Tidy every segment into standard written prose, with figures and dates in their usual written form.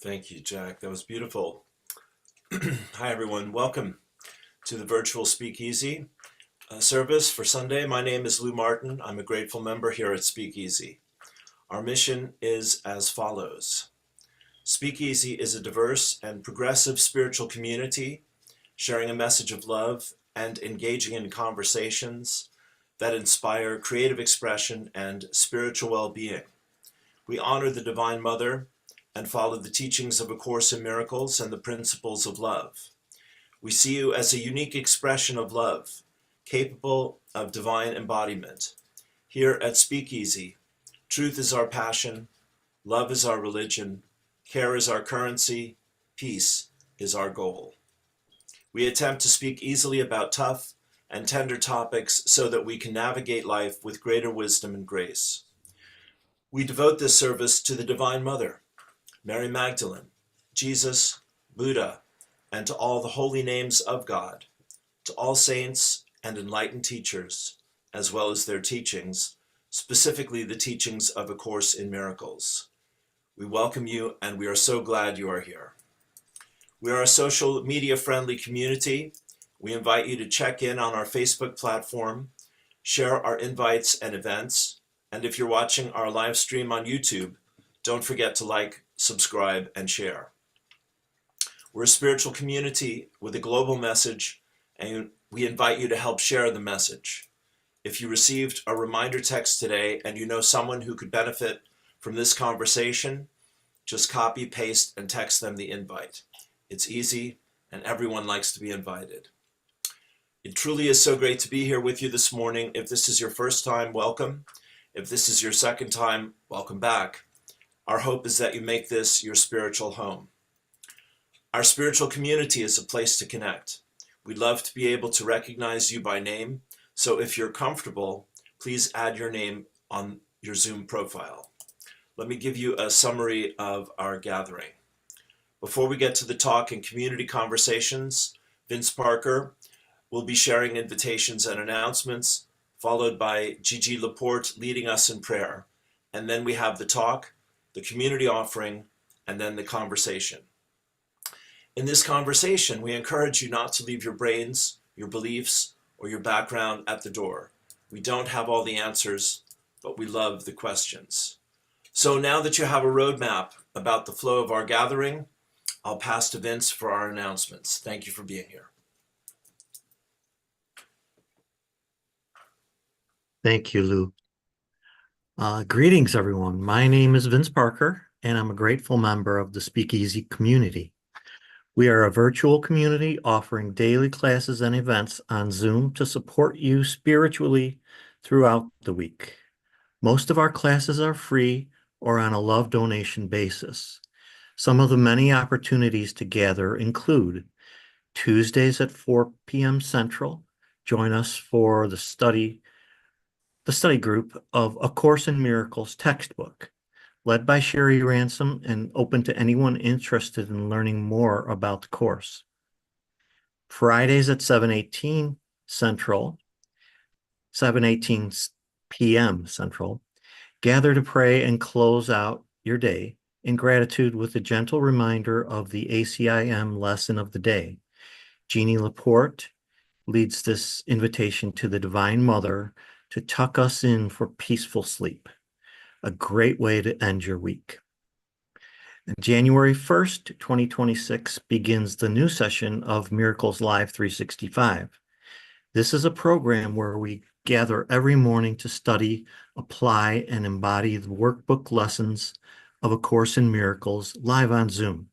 Thank you, Jack. That was beautiful. Hi, everyone. Welcome to the virtual Speakeasy service for Sunday. My name is Lou Martin. I'm a grateful member here at Speakeasy. Our mission is as follows. Speakeasy is a diverse and progressive spiritual community sharing a message of love and engaging in conversations that inspire creative expression and spiritual well-being. We honor the Divine Mother and follow the teachings of A Course in Miracles and the principles of love. We see you as a unique expression of love, capable of divine embodiment. Here at Speakeasy, truth is our passion, love is our religion, care is our currency, peace is our goal. We attempt to speak easily about tough and tender topics so that we can navigate life with greater wisdom and grace. We devote this service to the Divine Mother, Mary Magdalene, Jesus, Buddha, and to all the holy names of God, to all saints and enlightened teachers, as well as their teachings, specifically the teachings of A Course in Miracles. We welcome you, and we are so glad you are here. We are a social media-friendly community. We invite you to check in on our Facebook platform, share our invites and events, and if you're watching our live stream on YouTube, don't forget to like, subscribe, and share. We're a spiritual community with a global message, and we invite you to help share the message. If you received a reminder text today and you know someone who could benefit from this conversation, just copy, paste, and text them the invite. It's easy, and everyone likes to be invited. It truly is so great to be here with you this morning. If this is your first time, welcome. If this is your second time, welcome back. Our hope is that you make this your spiritual home. Our spiritual community is a place to connect. We'd love to be able to recognize you by name, so if you're comfortable, please add your name on your Zoom profile. Let me give you a summary of our gathering. Before we get to the talk and community conversations, Vince Parker will be sharing invitations and announcements, followed by Gigi Laporte leading us in prayer. And then we have the talk, the community offering, and then the conversation. In this conversation, we encourage you not to leave your brains, your beliefs, or your background at the door. We don't have all the answers, but we love the questions. So now that you have a roadmap about the flow of our gathering, I'll pass to Vince for our announcements. Thank you for being here. Thank you, Lou. Greetings, everyone. My name is Vince Parker, and I'm a grateful member of the Speakeasy community. We are a virtual community offering daily classes and events on Zoom to support you spiritually throughout the week. Most of our classes are free or on a love donation basis. Some of the many opportunities to gather include Tuesdays at 4 p.m. Central. Join us for the study group of A Course in Miracles textbook, led by Sherry Ransom and open to anyone interested in learning more about the course. Fridays at 7:18 Central, 7:18 p.m. Central, gather to pray and close out your day in gratitude with a gentle reminder of the ACIM lesson of the day. Jeannie Laporte leads this invitation to the Divine Mother to tuck us in for peaceful sleep. A great way to end your week. And January 1st, 2026 begins the new session of Miracles Live 365. This is a program where we gather every morning to study, apply, and embody the workbook lessons of A Course in Miracles live on Zoom.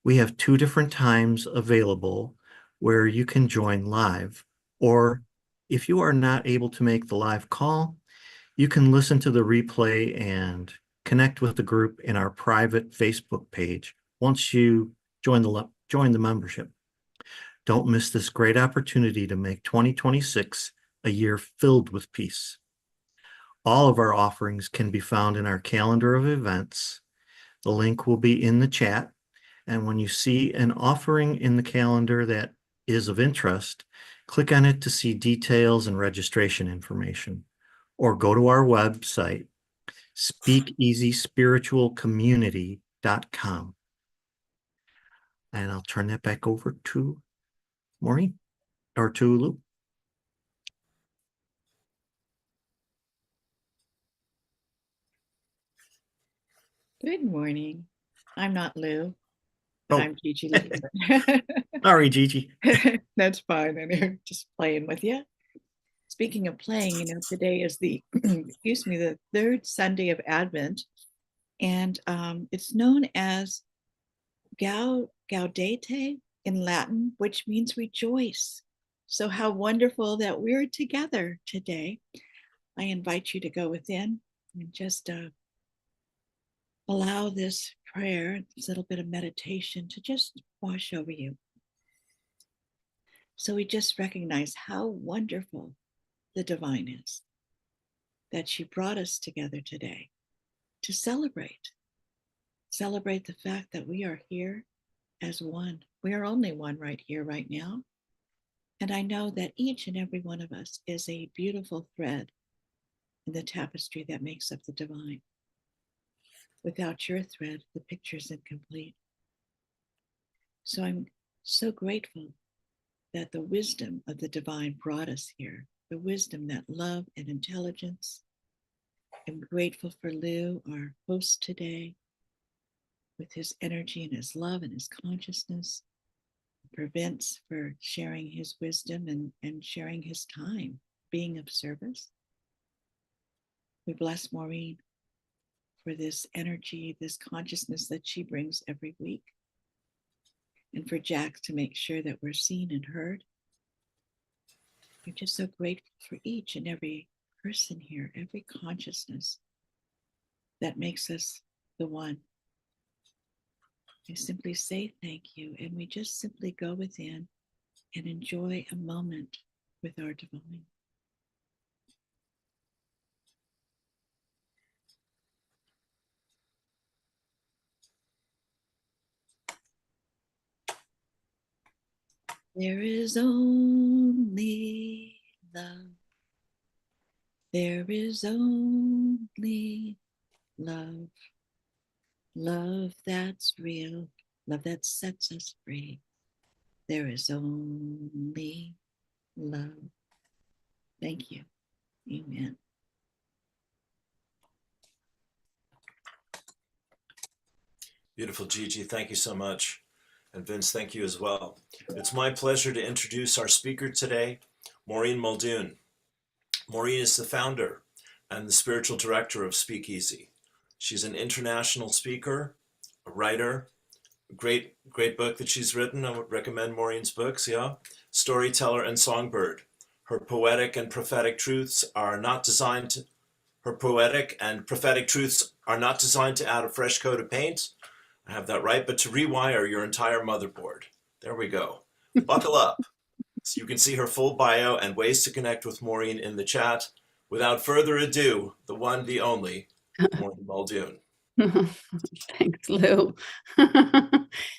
We have 2 different times available where you can join live, or if you are not able to make the live call, you can listen to the replay and connect with the group in our private Facebook page once you join the membership. Don't miss this great opportunity to make 2026 a year filled with peace. All of our offerings can be found in our calendar of events. The link will be in the chat, and when you see an offering in the calendar that is of interest, click on it to see details and registration information, or go to our website, speakeasyspiritualcommunity.com. And I'll turn that back over to Maureen or to Lou. Good morning. I'm not Lou, but Oh. I'm Gigi Lee. Sorry, Gigi. That's fine. I'm just playing with you. Speaking of playing, today is the, excuse me, the third Sunday of Advent, and it's known as Gaudete in Latin, which means rejoice. So how wonderful that we're together today. I invite you to go within and just allow this prayer, this little bit of meditation to just wash over you. So we just recognize how wonderful the divine is, that she brought us together today to celebrate the fact that we are here as one. We are only one right here, right now. And I know that each and every one of us is a beautiful thread in the tapestry that makes up the divine. Without your thread, the picture is incomplete. So I'm so grateful that the wisdom of the divine brought us here, the wisdom, that love and intelligence. I'm grateful for Lou, our host today, with his energy and his love and his consciousness. For Vince for sharing his wisdom and sharing his time, being of service. We bless Maureen for this energy, this consciousness that she brings every week. And for Jack to make sure that we're seen and heard. We're just so grateful for each and every person here, every consciousness that makes us the one. We simply say thank you, and we just simply go within and enjoy a moment with our divine. There is only love. There is only love. Love that's real. Love that sets us free. There is only love. Thank you. Amen. Beautiful, Gigi. Thank you so much. And Vince, thank you as well. It's my pleasure to introduce our speaker today, Maureen Muldoon. Maureen is the founder and the spiritual director of Speakeasy. She's an international speaker, a writer, a great book that she's written. I would recommend Maureen's books, yeah. Storyteller and songbird. Her poetic and prophetic truths are not designed to add a fresh coat of paint. I have that right, but to rewire your entire motherboard. There we go. Buckle up. So you can see her full bio and ways to connect with Maureen in the chat. Without further ado, the one, the only, Maureen Muldoon. Thanks, Lou.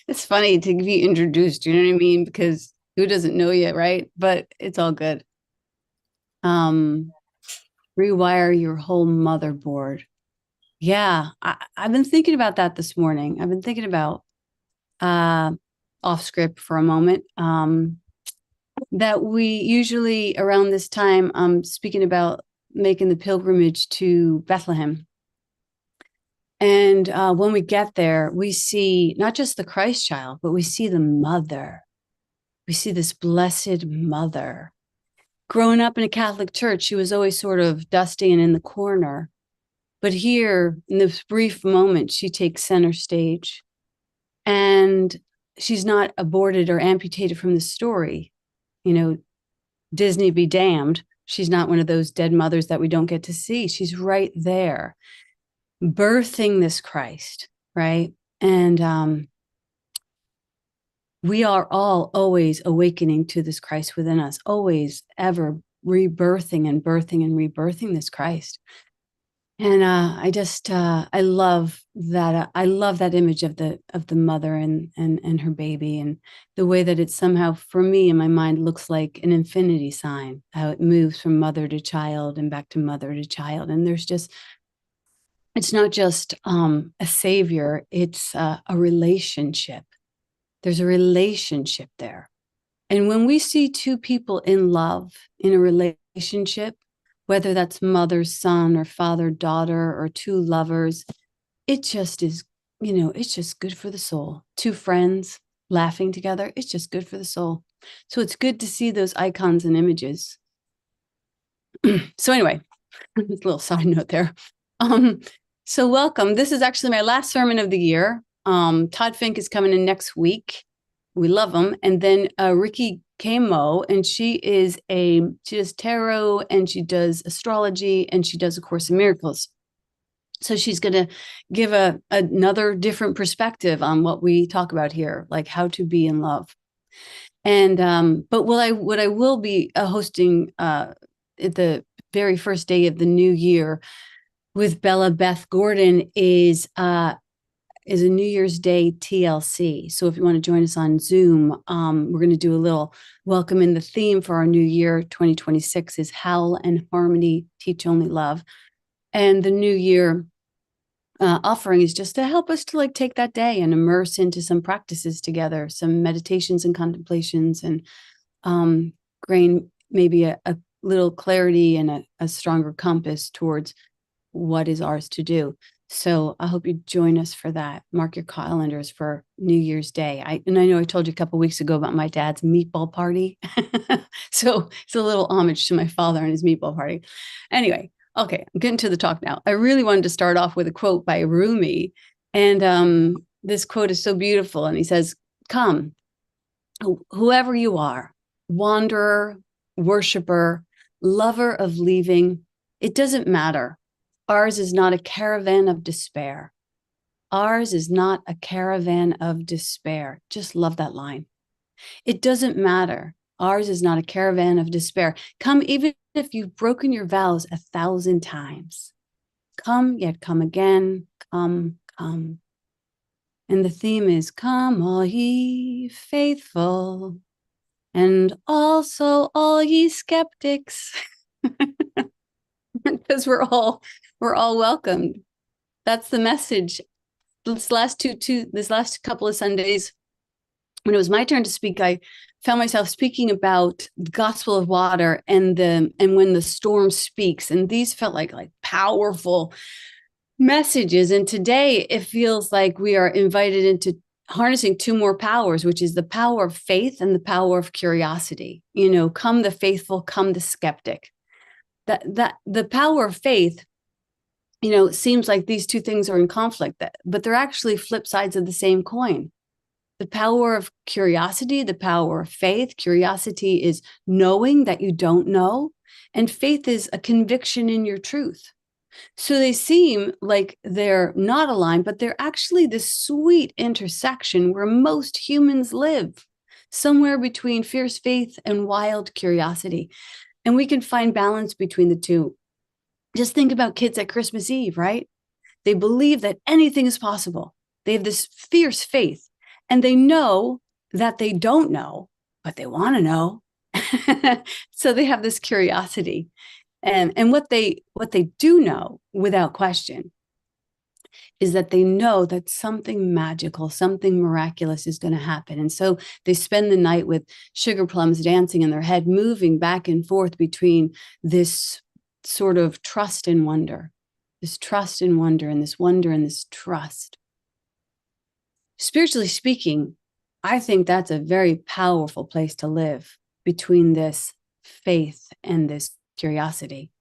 It's funny to be introduced, you know what I mean? Because who doesn't know yet, right? But it's all good. Rewire your whole motherboard. Yeah, I've been thinking about that this morning. I've been thinking about off script for a moment. That we usually around this time, speaking about making the pilgrimage to Bethlehem. And when we get there, we see not just the Christ child, but we see the mother. We see this blessed mother. Growing up in a Catholic church, she was always sort of dusty and in the corner. But here, in this brief moment, she takes center stage. And she's not aborted or amputated from the story. You know, Disney be damned. She's not one of those dead mothers that we don't get to see. She's right there, birthing this Christ, right? And we are all always awakening to this Christ within us, always, ever rebirthing and birthing and rebirthing this Christ. And I love that. I love that image of the mother and her baby, and the way that it somehow, for me in my mind, looks like an infinity sign, how it moves from mother to child and back to mother to child. And there's just, it's not just a savior, it's a relationship. There's a relationship there. And when we see two people in love, in a relationship, whether that's mother, son, or father, daughter, or two lovers, it just is, it's just good for the soul. Two friends laughing together, it's just good for the soul. So it's good to see those icons and images. So anyway, a little side note there. So welcome. This is actually my last sermon of the year. Todd Fink is coming in next week. We love him. And then Ricky Kamo, and she does tarot, and she does astrology, and she does A Course in Miracles. So she's going to give another different perspective on what we talk about here, like how to be in love. And but what I will be hosting at the very first day of the new year with Bella Beth Gordon is a New Year's Day TLC. So if you want to join us on Zoom, we're going to do a little welcome. In the theme for our new year 2026 is Howl and Harmony, Teach Only Love. And the new year offering is just to help us to like take that day and immerse into some practices together, some meditations and contemplations, and gain maybe a little clarity and a stronger compass towards what is ours to do. So I hope you join us for that. Mark your calendars for New Year's Day. I know I told you a couple of weeks ago about my dad's meatball party. So it's a little homage to my father and his meatball party. Anyway, okay, I'm getting to the talk now. I really wanted to start off with a quote by Rumi. And this quote is so beautiful. And he says, "Come, whoever you are, wanderer, worshiper, lover of leaving, it doesn't matter. Ours is not a caravan of despair. Ours is not a caravan of despair." Just love that line. It doesn't matter. Ours is not a caravan of despair. Come, even if you've broken your vows 1,000 times. Come, yet come again. Come, come. And the theme is, come all ye faithful, and also all ye skeptics. Because we're all welcomed. That's the message. This last couple of Sundays, when it was my turn to speak, I found myself speaking about the gospel of water and when the storm speaks. And these felt like powerful messages. And today it feels like we are invited into harnessing two more powers, which is the power of faith and the power of curiosity. Come the faithful, come the skeptic. That the power of faith, it seems like these two things are in conflict, but they're actually flip sides of the same coin. The power of curiosity, the power of faith. Curiosity is knowing that you don't know, and faith is a conviction in your truth. So they seem like they're not aligned, but they're actually this sweet intersection where most humans live, somewhere between fierce faith and wild curiosity. And we can find balance between the two. Just think about kids at Christmas Eve, right? They believe that anything is possible. They have this fierce faith, and they know that they don't know, but they want to know. So they have this curiosity. And what they do know without question is that they know that something magical, something miraculous is going to happen. And so they spend the night with sugar plums dancing in their head, moving back and forth between this sort of trust and wonder, this trust and wonder, and this wonder and this trust. Spiritually speaking, I think that's a very powerful place to live, between this faith and this curiosity.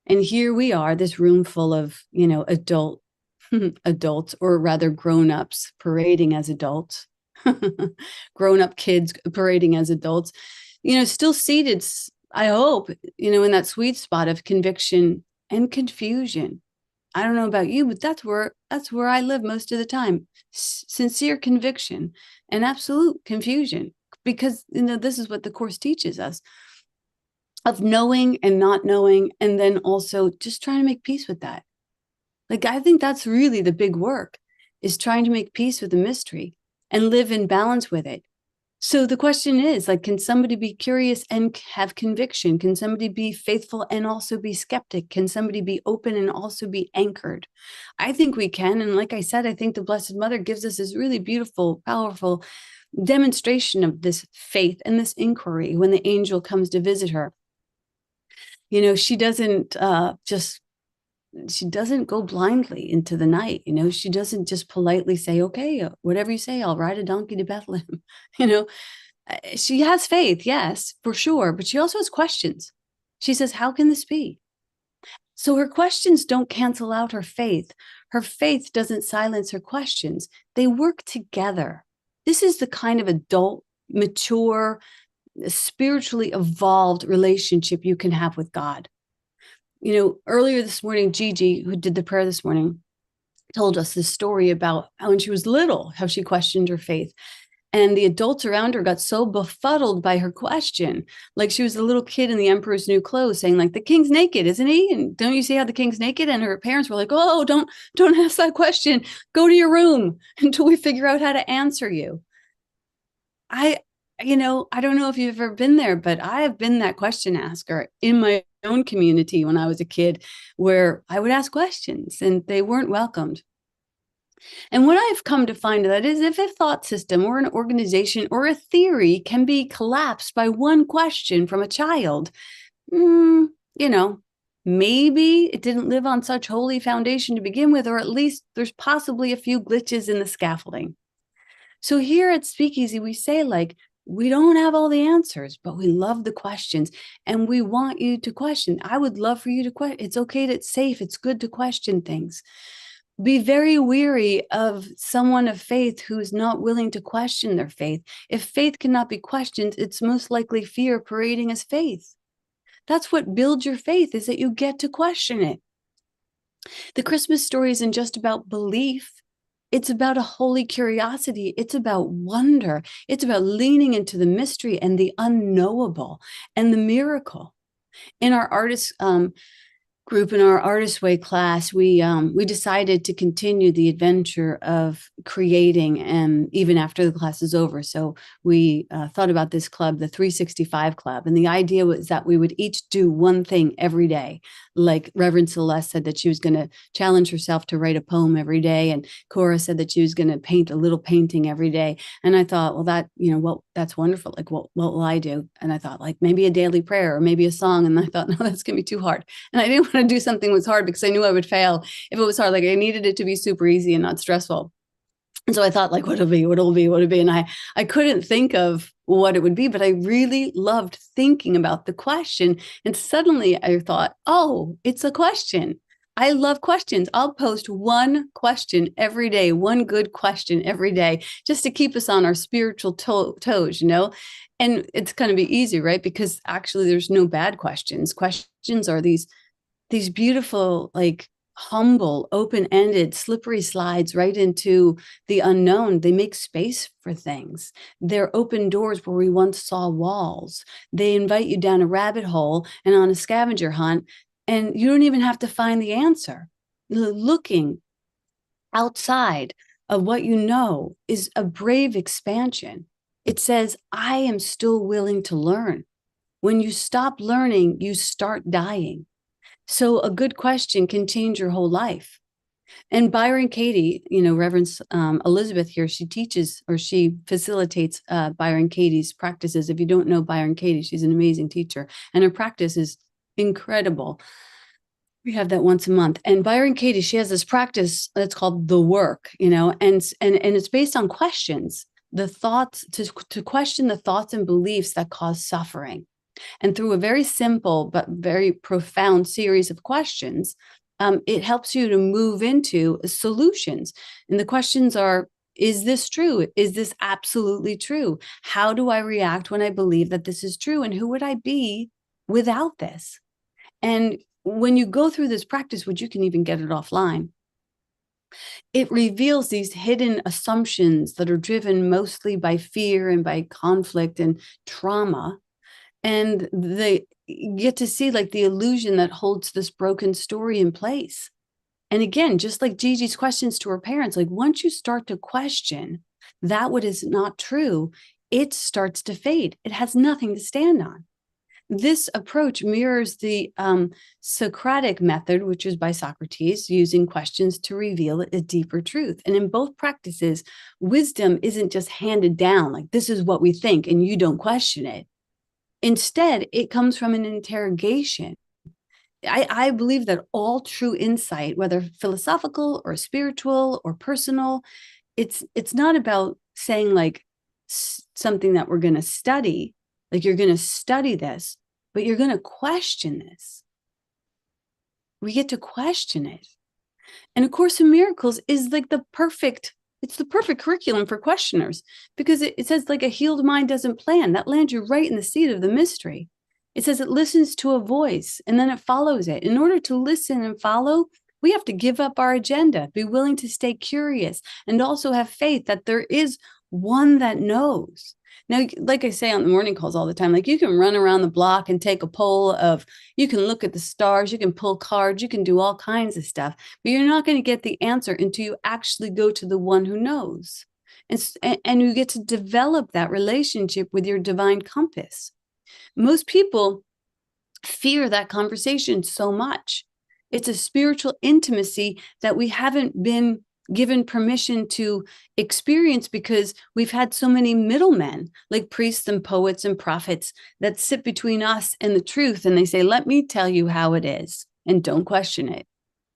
And here we are, this room full of, adults, or rather grown-ups parading as adults, grown-up kids parading as adults, still seated, I hope, in that sweet spot of conviction and confusion. I don't know about you, but that's where I live most of the time. Sincere conviction and absolute confusion, because this is what the Course teaches us, of knowing and not knowing, and then also just trying to make peace with that. I think that's really the big work, is trying to make peace with the mystery and live in balance with it. So the question is, like, can somebody be curious and have conviction? Can somebody be faithful and also be skeptic? Can somebody be open and also be anchored? I think we can. And like I said, I think the Blessed Mother gives us this really beautiful, powerful demonstration of this faith and this inquiry when the angel comes to visit her. You know, she doesn't she doesn't go blindly into the night. You know, she doesn't just politely say, okay, whatever you say, I'll ride a donkey to Bethlehem. You know, she has faith, yes, for sure, but she also has questions. She says, how can this be? So her questions don't cancel out her faith. Her faith doesn't silence her questions. They work together. This is the kind of adult, mature, spiritually evolved relationship you can have with God. You know, earlier this morning, Gigi, who did the prayer this morning, told us this story about how when she was little, how she questioned her faith. And the adults around her got so befuddled by her question. Like she was a little kid in the Emperor's New Clothes saying, like, the king's naked, isn't he? And don't you see how the king's naked? And her parents were like, oh, don't ask that question. Go to your room until we figure out how to answer you. I don't know if you've ever been there, but I have been that question asker in my own community when I was a kid, where I would ask questions and they weren't welcomed. And what I've come to find that is, if a thought system or an organization or a theory can be collapsed by one question from a child, you know, maybe it didn't live on such holy foundation to begin with, or at least there's possibly a few glitches in the scaffolding. So here at Speakeasy, we say, like, we don't have all the answers, but we love the questions and we want you to question. I would love for you to question. It's okay, it's safe, it's good to question things. Be very weary of someone of faith who is not willing to question their faith. If faith cannot be questioned, it's most likely fear parading as faith. That's what builds your faith, is that you get to question it. The Christmas story isn't just about belief. It's about a holy curiosity. It's about wonder. It's about leaning into the mystery and the unknowable and the miracle. In our artist group, in our Artist Way class, we decided to continue the adventure of creating, and even after the class is over. So we thought about this club, the 365 Club, and the idea was that we would each do one thing every day. Like Reverend Celeste said that she was going to challenge herself to write a poem every day, and Cora said that she was going to paint a little painting every day. And I thought, well, that, that's wonderful. Like, what will I do? And I thought, like, maybe a daily prayer or maybe a song. And I thought, no, that's going to be too hard. And I didn't want to do something that was hard because I knew I would fail if it was hard. Like, I needed it to be super easy and not stressful. And so I thought, like, what'll it be? And I couldn't think of what it would be, but I really loved thinking about the question. And suddenly I thought, oh, it's a question. I love questions. I'll post one question every day, one good question every day, just to keep us on our spiritual toes, And it's going to be easy, right? Because actually there's no bad questions. Questions are these beautiful, like, humble, open-ended, slippery slides right into the unknown. They make space for things. They're open doors where we once saw walls. They invite you down a rabbit hole and on a scavenger hunt, and you don't even have to find the answer. Looking outside of what you know is a brave expansion. It says, I am still willing to learn. When you stop learning, you start dying. So a good question can change your whole life. And Byron Katie, Reverend Elizabeth here, she teaches, or she facilitates Byron Katie's practices. If you don't know Byron Katie, she's an amazing teacher, and her practice is incredible. We have that once a month. And Byron Katie, she has this practice that's called the work, and it's based on questions, the thoughts, to question the thoughts and beliefs that cause suffering. And through a very simple but very profound series of questions, it helps you to move into solutions. And the questions are, is this true? Is this absolutely true? How do I react when I believe that this is true? And who would I be without this? And when you go through this practice, which you can even get it offline, it reveals these hidden assumptions that are driven mostly by fear and by conflict and trauma. And they get to see, like, the illusion that holds this broken story in place. And again, just like Gigi's questions to her parents, like, once you start to question that what is not true, it starts to fade. It has nothing to stand on. This approach mirrors the Socratic method, which is by Socrates, using questions to reveal a deeper truth. And in both practices, wisdom isn't just handed down, like this is what we think and you don't question it. Instead, it comes from an interrogation. I believe that all true insight, whether philosophical or spiritual or personal, it's not about saying like something that we're going to study. Like you're going to study this, but you're going to question this. We get to question it. And A Course in Miracles is like it's the perfect curriculum for questioners, because it says like a healed mind doesn't plan. That lands you right in the seat of the mystery. It says it listens to a voice and then it follows it. In order to listen and follow, we have to give up our agenda, be willing to stay curious, and also have faith that there is one that knows. Now, like I say on the morning calls all the time, like you can run around the block and take a poll you can look at the stars, you can pull cards, you can do all kinds of stuff, but you're not going to get the answer until you actually go to the one who knows. And you get to develop that relationship with your divine compass. Most people fear that conversation so much. It's a spiritual intimacy that we haven't been given permission to experience because we've had so many middlemen, like priests and poets and prophets, that sit between us and the truth. And they say, let me tell you how it is and don't question it.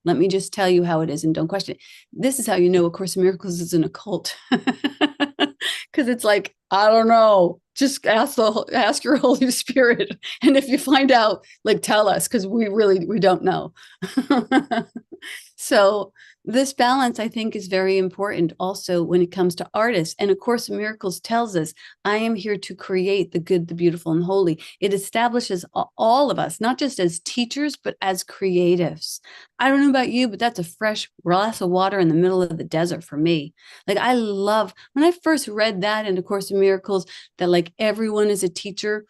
Let me just tell you how it is and don't question it. This is how you know A Course in Miracles is an occult. Because it's like, I don't know, just ask your Holy Spirit. And if you find out, like, tell us, because we don't know. So this balance, I think, is very important also when it comes to artists. And A Course in Miracles tells us, I am here to create the good, the beautiful, and holy. It establishes all of us, not just as teachers, but as creatives. I don't know about you, but that's a fresh glass of water in the middle of the desert for me. Like, I love, when I first read that in A Course in Miracles, that like everyone is a teacher,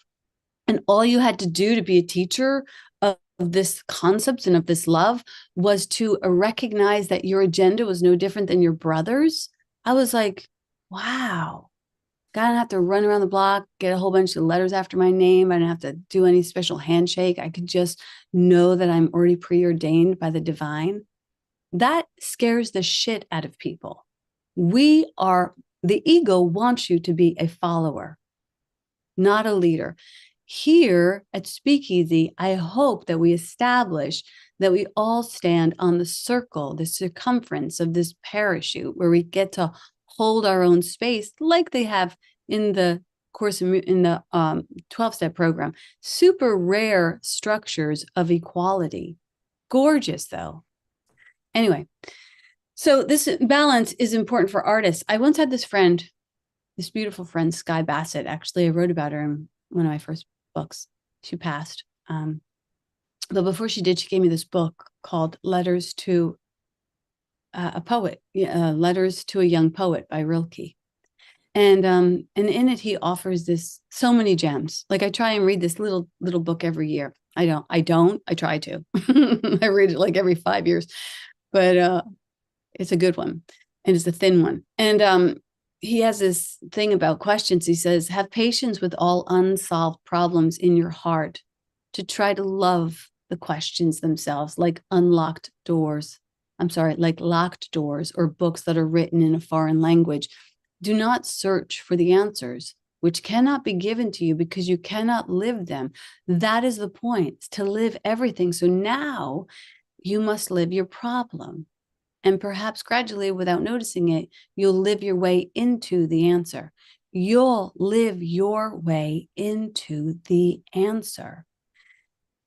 and all you had to do to be a teacher of this concept and of this love was to recognize that your agenda was no different than your brother's. I was like, wow, I didn't have to run around the block, get a whole bunch of letters after my name. I didn't have to do any special handshake. I could just know that I'm already preordained by the divine. That scares the shit out of people. The ego wants you to be a follower, not a leader. Here at Speakeasy, I hope that we establish that we all stand on the circle, the circumference of this parachute, where we get to hold our own space like they have in the course in the 12-step program. Super rare structures of equality. Gorgeous, though. Anyway, so this balance is important for artists. I once had this beautiful friend, Sky Bassett. Actually, I wrote about her in one of my first books. She passed. But before she did, she gave me this book called Letters to a Poet, Letters to a Young Poet by Rilke. And in it, he offers so many gems. Like, I try and read this little book every year. I try to. I read it like every 5 years, but it's a good one. And it's a thin one. And he has this thing about questions. He says, have patience with all unsolved problems in your heart, to try to love the questions themselves, like locked doors or books that are written in a foreign language. Do not search for the answers, which cannot be given to you because you cannot live them. That is the point, to live everything. So now you must live your problem. And perhaps gradually, without noticing it, you'll live your way into the answer. You'll live your way into the answer.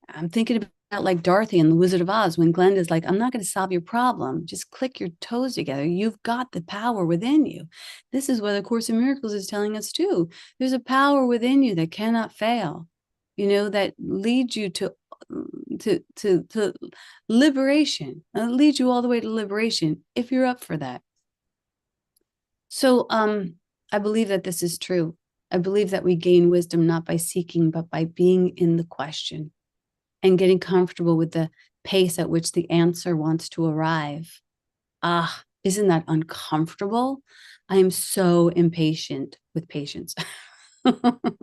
I'm thinking about like Dorothy in The Wizard of Oz, when Glenda's like, I'm not going to solve your problem. Just click your toes together. You've got the power within you. This is what A Course in Miracles is telling us too. There's a power within you that cannot fail, that leads you to liberation. It'll lead you all the way to liberation if you're up for that. So I believe that this is true. I believe that we gain wisdom not by seeking, but by being in the question and getting comfortable with the pace at which the answer wants to arrive. Isn't that uncomfortable? I am so impatient with patience.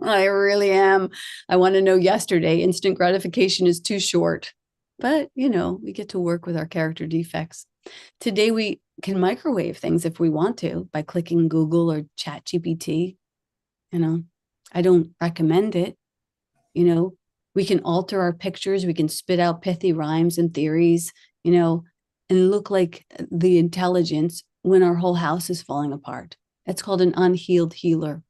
I really am. I want to know yesterday. Instant gratification is too short. But, we get to work with our character defects. Today, we can microwave things if we want to by clicking Google or Chat GPT. I don't recommend it. We can alter our pictures. We can spit out pithy rhymes and theories, and look like the intelligence when our whole house is falling apart. That's called an unhealed healer.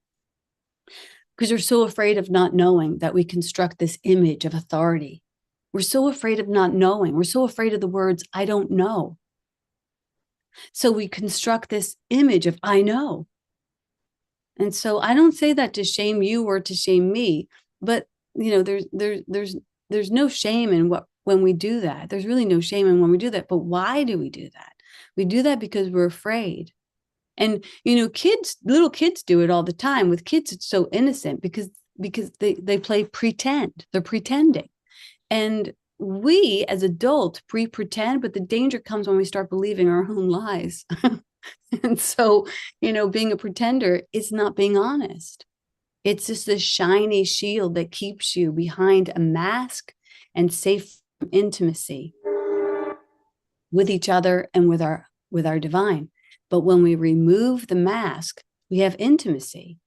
Because we're so afraid of not knowing that we construct this image of authority. We're so afraid of not knowing. We're so afraid of the words, I don't know. So we construct this image of I know. And so I don't say that to shame you or to shame me, but there's no shame in when we do that. There's really no shame in when we do that. But why do we do that? We do that because we're afraid. And little kids do it all the time. With kids, it's so innocent because they play pretend. They're pretending. And we as adults pretend, but the danger comes when we start believing our own lies. And so, being a pretender is not being honest. It's just this shiny shield that keeps you behind a mask and safe from intimacy with each other and with our divine. But when we remove the mask, we have intimacy.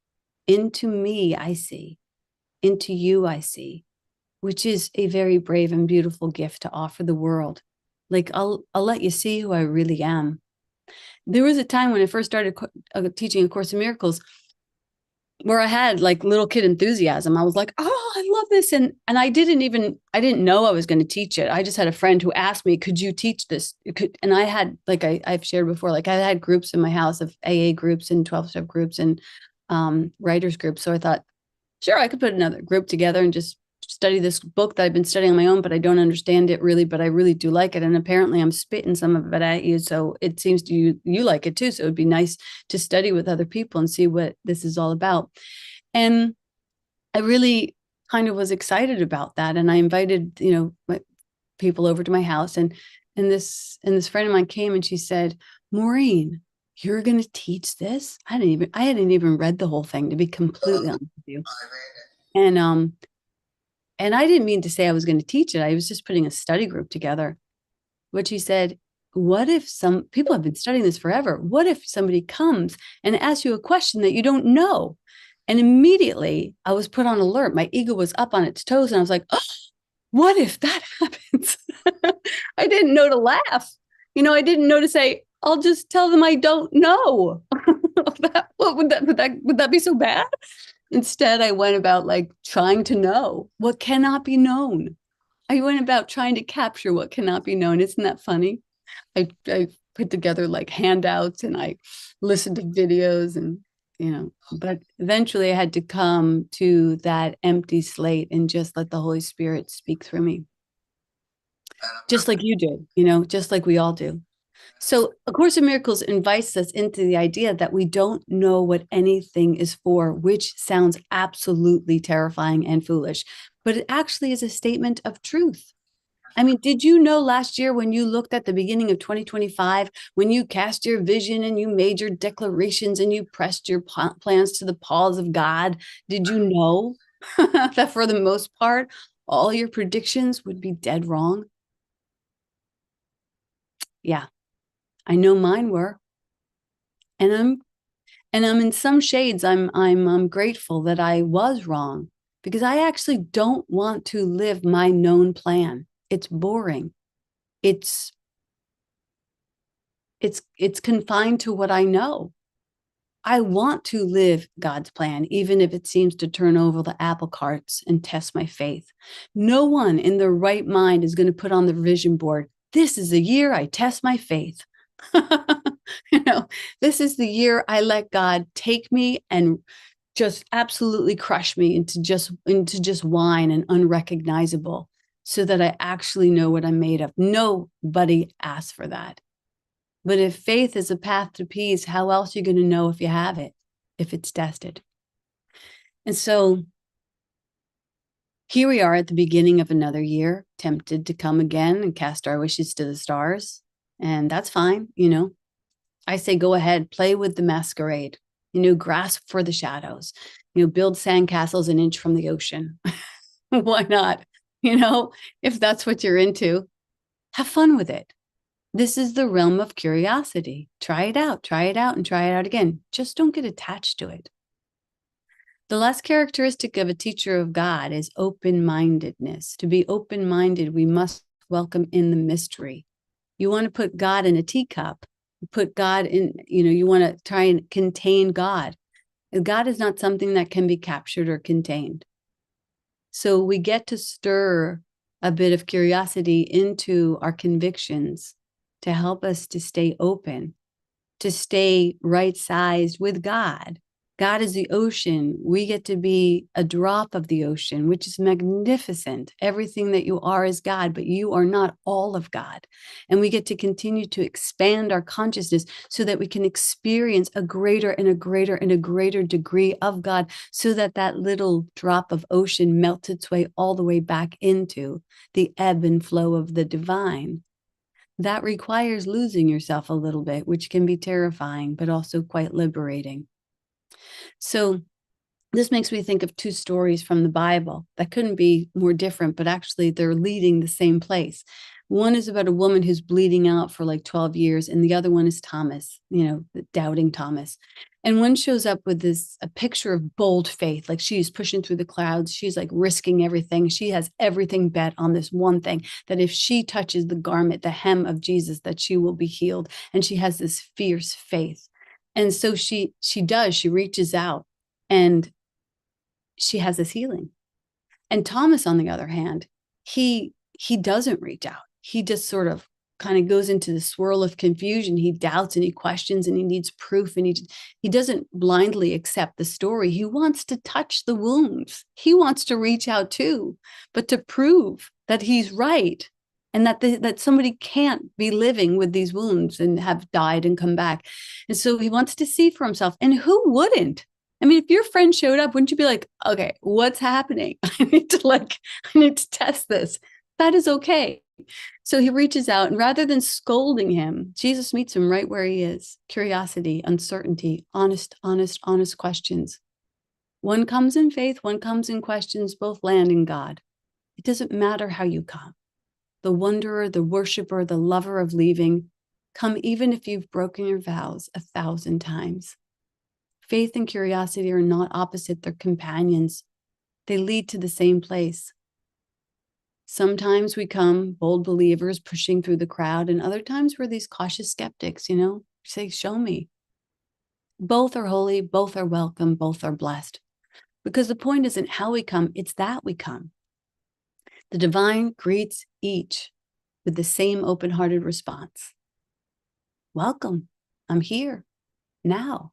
Into me, I see. Into you, I see. Which is a very brave and beautiful gift to offer the world. Like, I'll let you see who I really am. There was a time when I first started teaching A Course in Miracles where I had like little kid enthusiasm. I was like, oh, I love this. And I didn't know I was going to teach it. I just had a friend who asked me, could you teach this? And I had, like I've shared before, like I had groups in my house of AA groups and 12-step groups and writers groups. So I thought, sure, I could put another group together and just study this book that I've been studying on my own, but I don't understand it really, but I really do like it. And apparently I'm spitting some of it at you. So it seems to you like it too. So it'd be nice to study with other people and see what this is all about. And I really kind of was excited about that. And I invited, my people over to my house and this friend of mine came and she said, Maureen, you're going to teach this? I hadn't even read the whole thing, to be completely honest with you. And I didn't mean to say I was going to teach it. I was just putting a study group together. But she said, what if some people have been studying this forever? What if somebody comes and asks you a question that you don't know? And immediately I was put on alert. My ego was up on its toes. And I was like, oh, what if that happens? I didn't know to laugh. I didn't know to say, I'll just tell them I don't know. Would that be so bad? Instead, I went about like trying to know what cannot be known. I went about trying to capture what cannot be known. Isn't that funny? I put together like handouts and I listened to videos and, but eventually I had to come to that empty slate and just let the Holy Spirit speak through me. Just like you did, just like we all do. So A Course in Miracles invites us into the idea that we don't know what anything is for, which sounds absolutely terrifying and foolish, but it actually is a statement of truth. I mean, did you know last year when you looked at the beginning of 2025, when you cast your vision and you made your declarations and you pressed your plans to the paws of God, did you know that for the most part, all your predictions would be dead wrong? Yeah. I know mine were, and I'm in some shades. I'm grateful that I was wrong because I actually don't want to live my known plan. It's boring. It's confined to what I know. I want to live God's plan, even if it seems to turn over the apple carts and test my faith. No one in their right mind is going to put on the vision board, this is the year I test my faith. This is the year I let God take me and just absolutely crush me into just wine and unrecognizable so that I actually know what I'm made of. Nobody asked for that. But if faith is a path to peace, how else are you going to know if you have it, if it's tested? And so here we are at the beginning of another year, tempted to come again and cast our wishes to the stars. And that's fine. I say, go ahead, play with the masquerade, grasp for the shadows, build sandcastles an inch from the ocean. Why not? If that's what you're into, have fun with it. This is the realm of curiosity. Try it out, and try it out again. Just don't get attached to it. The last characteristic of a teacher of God is open-mindedness. To be open-minded, we must welcome in the mystery. You want to put God in a teacup, put God in, you want to try and contain God. God is not something that can be captured or contained. So we get to stir a bit of curiosity into our convictions to help us to stay open, to stay right-sized with God. God is the ocean. We get to be a drop of the ocean, which is magnificent. Everything that you are is God, but you are not all of God. And we get to continue to expand our consciousness so that we can experience a greater and a greater and a greater degree of God, so that that little drop of ocean melts its way all the way back into the ebb and flow of the divine. That requires losing yourself a little bit, which can be terrifying, but also quite liberating. So this makes me think of two stories from the Bible that couldn't be more different, but actually they're leading the same place. One is about a woman who's bleeding out for like 12 years, and the other one is Thomas, the doubting Thomas. And one shows up with a picture of bold faith, like she's pushing through the clouds. She's like risking everything. She has everything bet on this one thing, that if she touches the garment, the hem of Jesus, that she will be healed. And she has this fierce faith. And so she reaches out and she has this healing. And Thomas, on the other hand, he doesn't reach out. He just sort of kind of goes into the swirl of confusion. He doubts and he questions and he needs proof, and he doesn't blindly accept the story. He wants to touch the wounds. He wants to reach out too, but to prove that he's right. And that somebody can't be living with these wounds and have died and come back. And so he wants to see for himself. And who wouldn't? I mean, if your friend showed up, wouldn't you be like, okay, what's happening? I need to test this. That is okay. So he reaches out, and rather than scolding him, Jesus meets him right where he is. Curiosity, uncertainty, honest questions. One comes in faith, one comes in questions, both land in God. It doesn't matter how you come. The wanderer, the worshiper, the lover of leaving, come even if you've broken your vows 1,000 times. Faith and curiosity are not opposite, they're companions. They lead to the same place. Sometimes we come bold believers pushing through the crowd, and other times we're these cautious skeptics, say, show me. Both are holy, both are welcome, both are blessed. Because the point isn't how we come, it's that we come. The divine greets each with the same open-hearted response. Welcome, I'm here, now,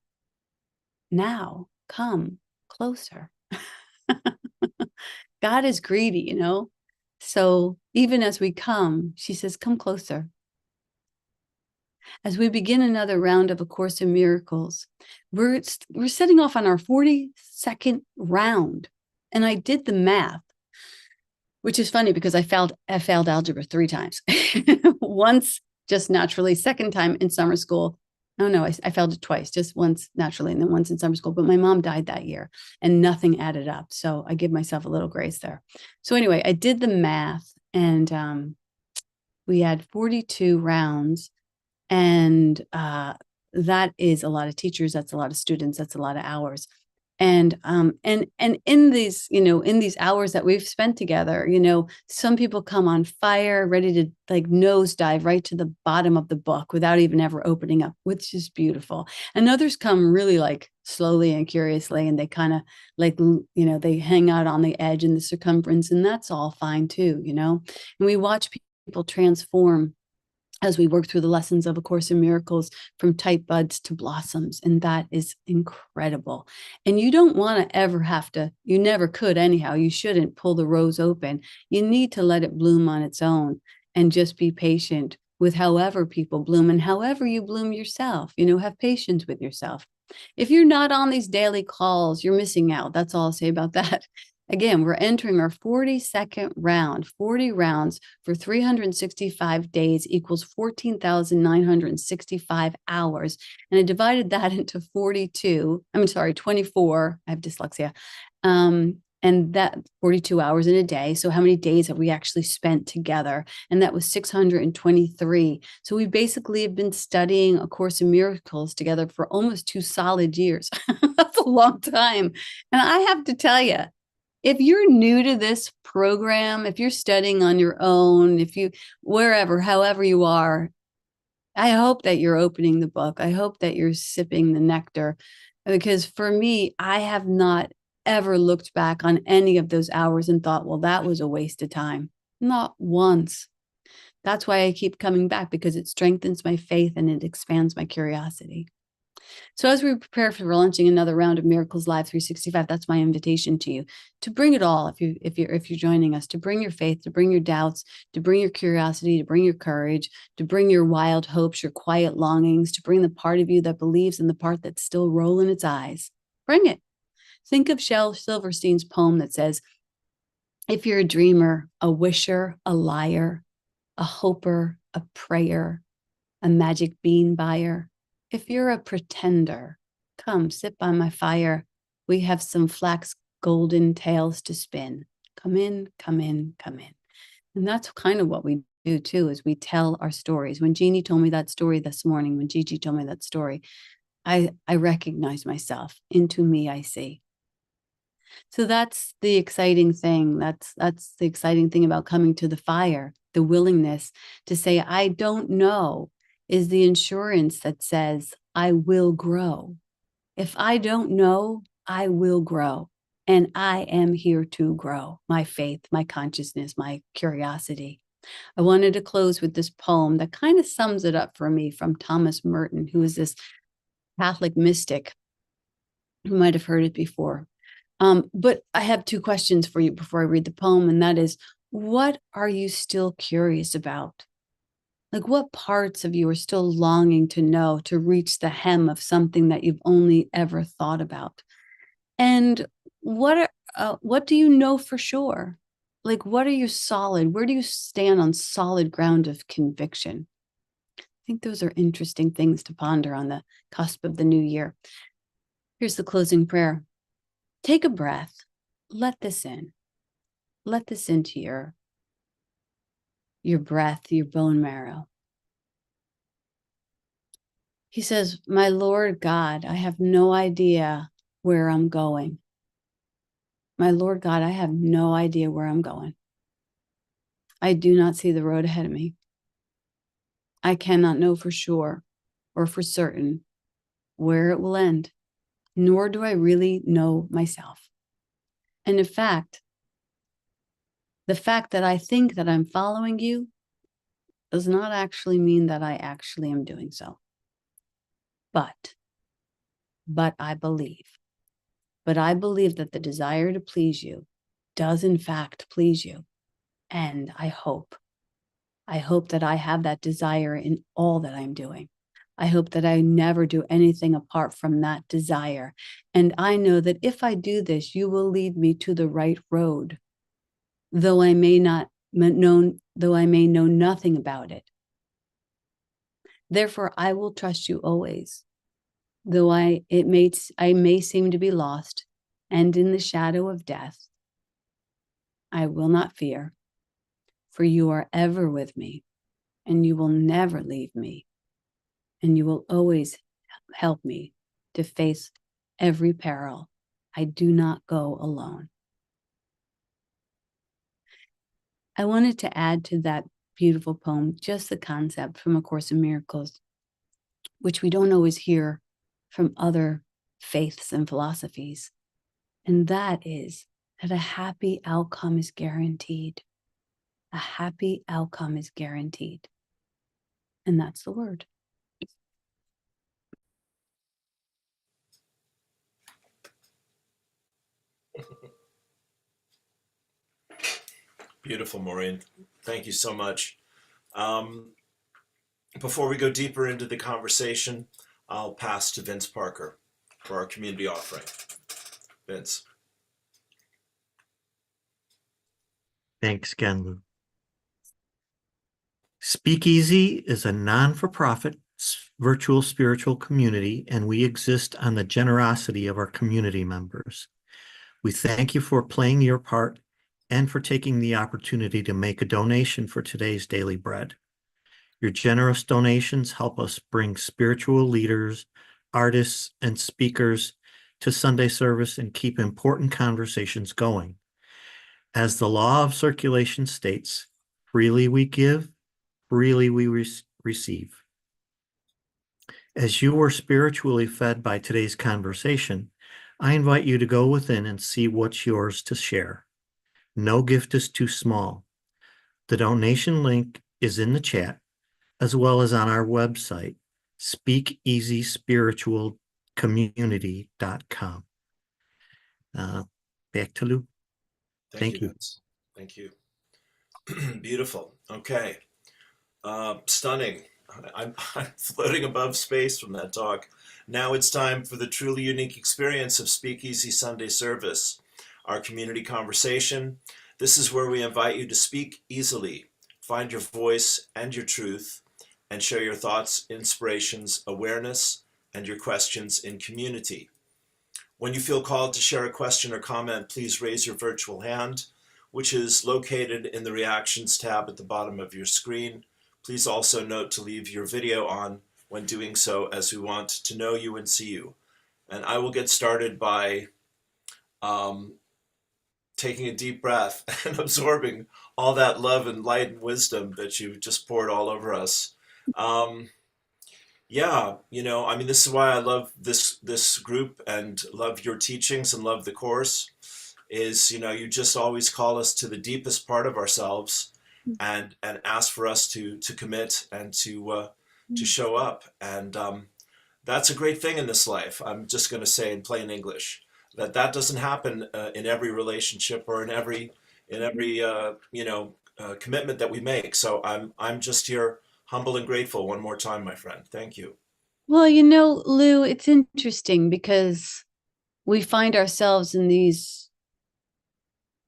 come closer. God is greedy, So even as we come, she says, come closer. As we begin another round of A Course in Miracles, we're setting off on our 42nd round. And I did the math, which is funny because I failed algebra 3 times. Once just naturally, second time in summer school. No, I failed it twice, just once naturally and then once in summer school. But my mom died that year and nothing added up. So I give myself a little grace there. So anyway, I did the math, and we had 42 rounds, and that is a lot of teachers. That's a lot of students. That's a lot of hours. And in these, in these hours that we've spent together, some people come on fire, ready to like nosedive right to the bottom of the book without even ever opening up, which is beautiful. And others come really like slowly and curiously, and they kind of like, they hang out on the edge and the circumference, and that's all fine too, And we watch people transform as we work through the lessons of A Course in Miracles, from tight buds to blossoms. And that is incredible. And you don't want to ever have to, you never could anyhow, you shouldn't pull the rose open. You need to let it bloom on its own and just be patient with however people bloom and however you bloom yourself. Have patience with yourself. If you're not on these daily calls, you're missing out. That's all I'll say about that. Again, we're entering our 42nd round. 40 rounds for 365 days equals 14,965 hours. And I divided that into 24. I have dyslexia. And that 42 hours in a day. So how many days have we actually spent together? And that was 623. So we basically have been studying A Course in Miracles together for almost 2 solid years. That's a long time. And I have to tell you, if you're new to this program, if you're studying on your own, however you are, I hope that you're opening the book. I hope that you're sipping the nectar, because for me, I have not ever looked back on any of those hours and thought, well, that was a waste of time. Not once. That's why I keep coming back, because it strengthens my faith and it expands my curiosity. So as we prepare for launching another round of Miracles Live 365, that's my invitation to you to bring it all. If you're joining us, to bring your faith, to bring your doubts, to bring your curiosity, to bring your courage, to bring your wild hopes, your quiet longings, to bring the part of you that believes and the part that's still rolling its eyes. Bring it. Think of Shel Silverstein's poem that says, if you're a dreamer, a wisher, a liar, a hoper, a prayer, a magic bean buyer, if you're a pretender, come sit by my fire. We have some flax golden tales to spin. Come in, come in, come in. And that's kind of what we do too, is we tell our stories. When Jeannie told me that story this morning, when Gigi told me that story, I recognize myself. Into me I see. So that's the exciting thing. That's the exciting thing about coming to the fire. The willingness to say, I don't know, is the insurance that says, I will grow. If I don't know, I will grow. And I am here to grow my faith, my consciousness, my curiosity. I wanted to close with this poem that kind of sums it up for me, from Thomas Merton, who is this Catholic mystic. You might have heard it before. But I have 2 questions for you before I read the poem, and that is, what are you still curious about? Like, what parts of you are still longing to know, to reach the hem of something that you've only ever thought about? And what do you know for sure? Like, what are you solid? Where do you stand on solid ground of conviction? I think those are interesting things to ponder on the cusp of the new year. Here's the closing prayer. Take a breath. Let this in. Let this into your breath, your bone marrow. He says, my Lord God, I have no idea where I'm going. My Lord God, I have no idea where I'm going. I do not see the road ahead of me. I cannot know for sure or for certain where it will end, nor do I really know myself. And in fact, the fact that I think that I'm following you does not actually mean that I actually am doing so. But I believe. But I believe that the desire to please you does in fact please you. And I hope that I have that desire in all that I'm doing. I hope that I never do anything apart from that desire. And I know that if I do this, you will lead me to the right road, though I may know nothing about it. Therefore, I will trust you always, though I may seem to be lost and in the shadow of death. I will not fear, for you are ever with me, and you will never leave me, and you will always help me to face every peril. I do not go alone. I wanted to add to that beautiful poem just the concept from A Course in Miracles, which we don't always hear from other faiths and philosophies. And that is that a happy outcome is guaranteed. A happy outcome is guaranteed. And that's the word. Beautiful, Maureen. Thank you so much. Before we go deeper into the conversation, I'll pass to Vince Parker for our community offering. Vince. Thanks again, Lou. Speakeasy is a non-for-profit virtual spiritual community, and we exist on the generosity of our community members. We thank you for playing your part and for taking the opportunity to make a donation for today's daily bread. Your generous donations help us bring spiritual leaders, artists, and speakers to Sunday service and keep important conversations going. As the law of circulation states, freely we give, freely we receive. As you were spiritually fed by today's conversation, I invite you to go within and see what's yours to share. No gift is too small. The donation link is in the chat, as well as on our website, speakeasyspiritualcommunity.com. Back to Lou. Thank you. Vince. Thank you. Beautiful. Okay. Stunning. I'm floating above space from that talk. Now it's time for the truly unique experience of Speakeasy Sunday service, our community conversation. This is where we invite you to speak easily, find your voice and your truth, and share your thoughts, inspirations, awareness, and your questions in community. When you feel called to share a question or comment, please raise your virtual hand, which is located in the Reactions tab at the bottom of your screen. Please also note to leave your video on when doing so, as we want to know you and see you. And I will get started by taking a deep breath and absorbing all that love and light and wisdom that you just poured all over us. Yeah, this is why I love this group and love your teachings and love the course, is, you just always call us to the deepest part of ourselves and ask for us to commit and to show up. And that's a great thing in this life. I'm just going to say in plain English that doesn't happen in every relationship or in every commitment that we make. So I'm just here humble and grateful one more time, my friend. Thank you. Well, Lou, it's interesting because we find ourselves in these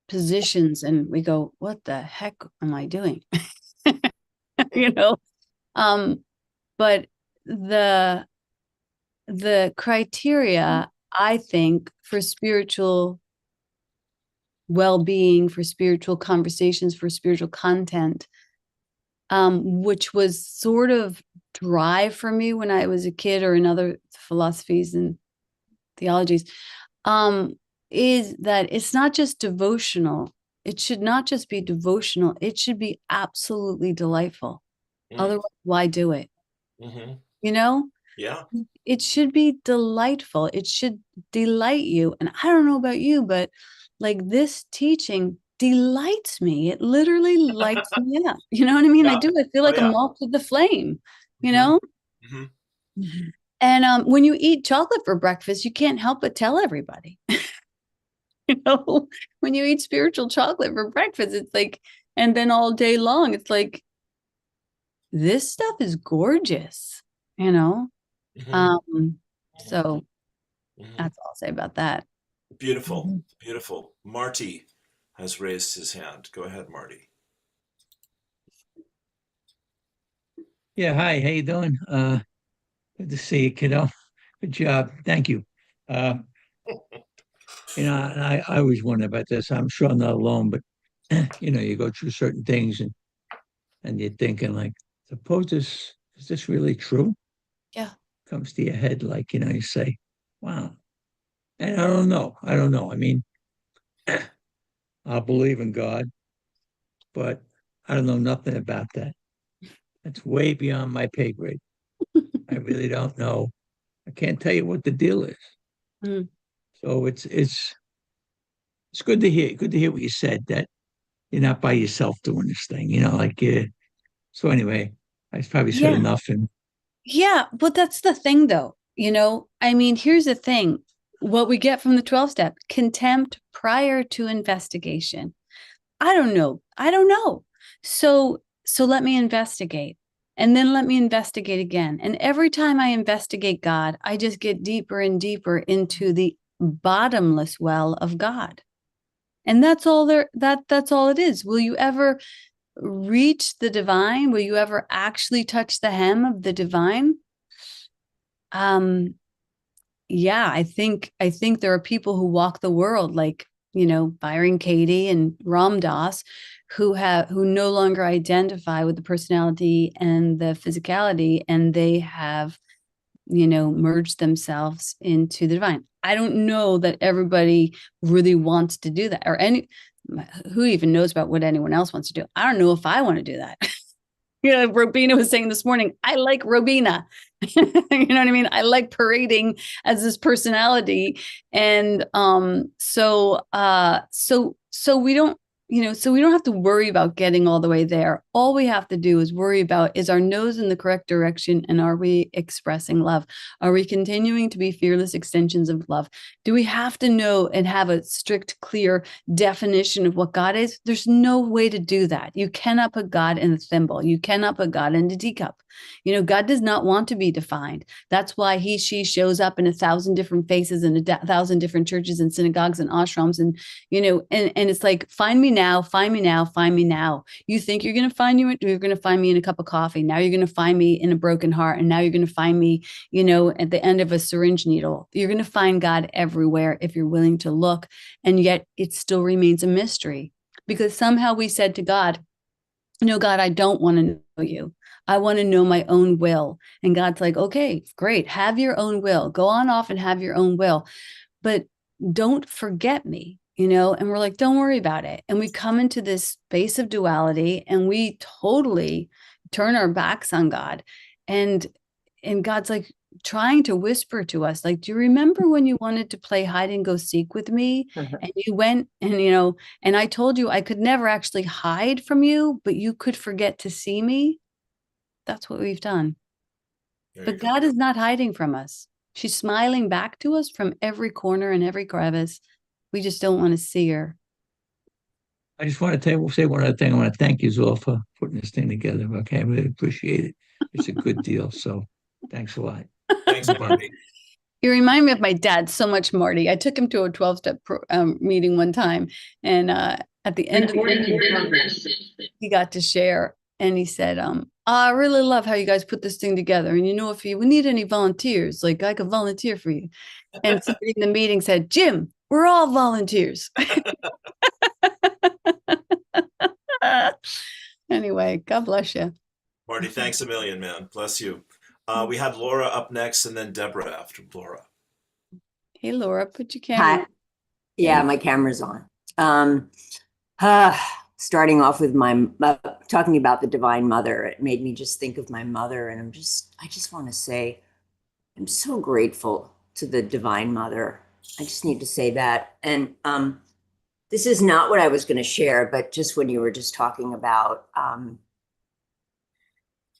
positions and we go, what the heck am I doing? But the criteria, I think, for spiritual well-being, for spiritual conversations, for spiritual content, which was sort of dry for me when I was a kid, or in other philosophies and theologies, is that it's not just devotional. It should not just be devotional. It should be absolutely delightful. Otherwise, why do it? Yeah. It should be delightful. It should delight you. And I don't know about you, but like, this teaching delights me. It literally lights me up. You know what I mean? Yeah. I do. I feel like a moth with the flame, And when you eat chocolate for breakfast, you can't help but tell everybody. When you eat spiritual chocolate for breakfast, it's like, and then all day long, it's like, this stuff is gorgeous, So that's all I'll say about that. Beautiful. Beautiful. Marty has raised his hand. Go ahead, Marty. Yeah, hi, how you doing? Good to see you, kiddo. Good job. Thank you. And I always wonder about this. I'm sure I'm not alone, but you go through certain things and you're thinking, like, suppose is this really true? Yeah. Comes to your head, like, you say, wow. And I don't know. I mean, I believe in God, but I don't know nothing about that. That's way beyond my pay grade. I really don't know. I can't tell you what the deal is. So it's good to hear. Good to hear what you said, that you're not by yourself doing this thing. So anyway, I probably said enough. And yeah, but that's the thing, though. I mean, here's the thing: what we get from the 12-step: contempt prior to investigation. I don't know. So let me investigate. And then let me investigate again. And every time I investigate God, I just get deeper and deeper into the bottomless well of God. And that's all that's all it is. Will you ever reach the divine? Will you ever actually touch the hem of the divine? Yeah, I think there are people who walk the world like, Byron Katie and Ram Dass, who no longer identify with the personality and the physicality, and they have, merged themselves into the divine. I don't know that everybody really wants to do that, or who even knows about what anyone else wants to do. I don't know if I want to do that. Robina was saying this morning, I like Robina. You know what I mean? I like parading as this personality. And so we don't, so we don't have to worry about getting all the way there. All we have to do is worry about, is our nose in the correct direction? And are we expressing love? Are we continuing to be fearless extensions of love? Do we have to know and have a strict, clear definition of what God is? There's no way to do that. You cannot put God in a thimble. You cannot put God in a teacup. God does not want to be defined. That's why she shows up in 1,000 different faces in 1,000 different churches and synagogues and ashrams. And, and it's like, find me now, find me now, find me now. You think you're going to find you're going to find me in a cup of coffee. Now you're going to find me in a broken heart. And now you're going to find me, at the end of a syringe needle. You're going to find God everywhere if you're willing to look. And yet it still remains a mystery, because somehow we said to God, God, I don't want to know you. I want to know my own will. And God's like, okay, great. Have your own will. Go on off and have your own will. But don't forget me, and we're like, don't worry about it. And we come into this space of duality and we totally turn our backs on God. And God's like trying to whisper to us, like, do you remember when you wanted to play hide and go seek with me? And you went and, and I told you I could never actually hide from you, but you could forget to see me. That's what we've done. But God is not hiding from us. She's smiling back to us from every corner and every crevice. We just don't want to see her. I just want to say one other thing. I want to thank you all for putting this thing together. Okay, I really appreciate it. It's a good deal. So thanks a lot. Thanks, Marty. You remind me of my dad so much, Marty. I took him to a 12-step meeting one time. And at the end of the meeting, he got to share. And he said, I really love how you guys put this thing together. And if you need any volunteers, like I could volunteer for you. And somebody in the meeting said, Jim, we're all volunteers. Anyway, God bless you. Marty, thanks a million, man. Bless you. We have Laura up next and then Deborah after Laura. Hey, Laura, put your camera. Hi. Yeah, my camera's on. Starting off with talking about the Divine Mother, it made me just think of my mother. And I just want to say, I'm so grateful to the Divine Mother. I just need to say that. And this is not what I was going to share, but just when you were just talking about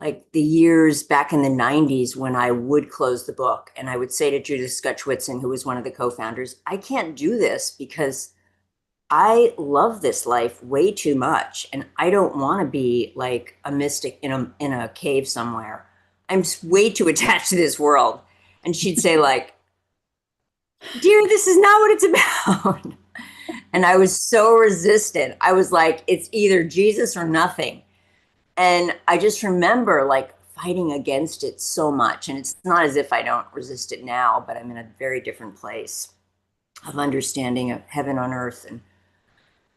like the years back in the 90s when I would close the book and I would say to Judith Skutch-Whitson, who was one of the co-founders, I can't do this because I love this life way too much. And I don't want to be like a mystic in a cave somewhere. I'm way too attached to this world. And she'd say like, dear, this is not what it's about. And I was so resistant. I was like, it's either Jesus or nothing. And I just remember like fighting against it so much. And it's not as if I don't resist it now, but I'm in a very different place of understanding of heaven on earth.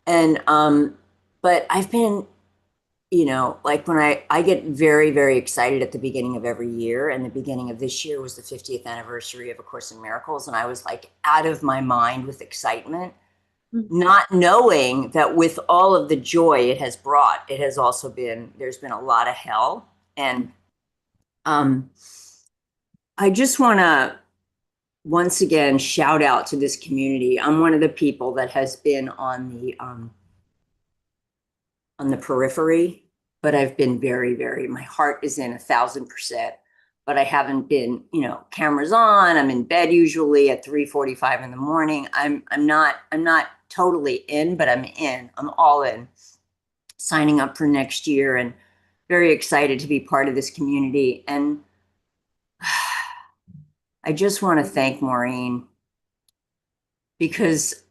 But I've been, like when I get very, very excited at the beginning of every year, and the beginning of this year was the 50th anniversary of A Course in Miracles. And I was like out of my mind with excitement, not knowing that with all of the joy it has brought, it has also there's been a lot of hell. And I just want to once again shout out to this community. I'm one of the people that has been on the periphery, but I've been very, very, my heart is in 1,000%, but I haven't been, cameras on. I'm in bed usually at 3:45 in the morning. I'm not totally in, but I'm in. I'm all in, signing up for next year and very excited to be part of this community. And I just want to thank Maureen, because